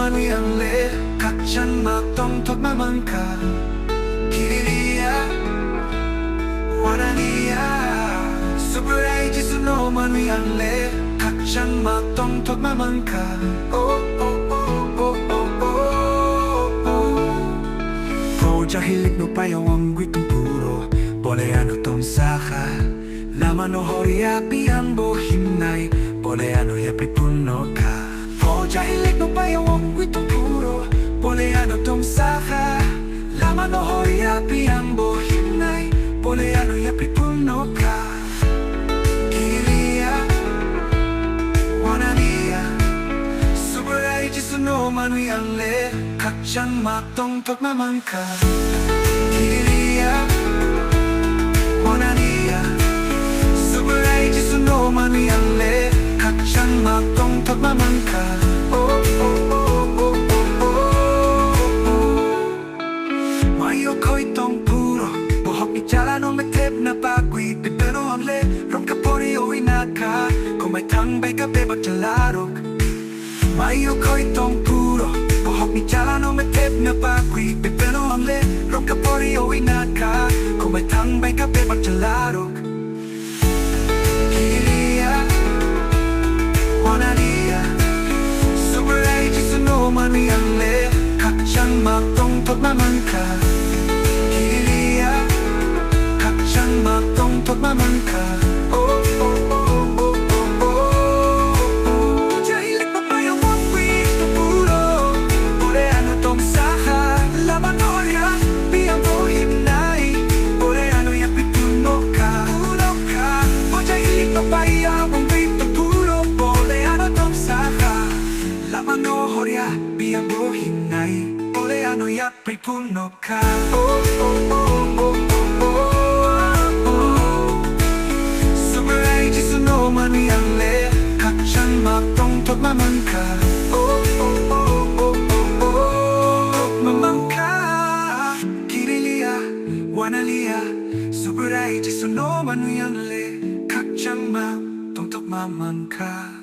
manu yang le Kacang matong tot mamangka Kiriria Wanania Superai jisuno manu yang le Kacang matong tot mamangka Oh oh oh oh oh oh Jahilik no payawang gwitong puro Boleh ano tong saka Laman no horia piang bohimnay Boleh ano ya pripuno ka Jahilik no payawang gwitong puro Boleh ano tong saka Laman no horia piang bohimnay Boleh ano ya pripuno ka Kiriya Wanania Superai jisuno manu yang le Kacang matong tot mamangka Kiriya Wanania Superai jisuno manu yang le Kacang matong tot mamangka Oh oh oh oh oh oh Mayo ko'y tong puro Buhok ni jala no metep na pagwi Pipero ang le Rom kapori o inaka Kung may tangbay ka bebag jalarok Mayo ko'y tong puro Buhok ni jala no metep na pagwi Pipero ang le Rom kapori o inaka Kung may tangbay ka bebag jalarok Kiriya Wanania Superai jisuno manu yang le Kacang matong tot mamangka Kiriya Kacang matong tot mamangka Oh oh oh oh oh oh Jahilik pa payawang gwitong puro Boleh ano tong saka Laman horia Piang bohimnay Boleh ano ya pipuno ka Puno ka O jahilik pa payawang gwitong puro Boleh ano tong saka Laman horia Piang bohimnay Boleh ano ya pipuno ka Oh oh oh oh oh oh Superai jisuno manu yang le Kacang matong tot mamangka Oh oh oh oh oh oh Mamangka Kirilia Wanalia Superai jisuno manu yang le Kacang matong tot mamangka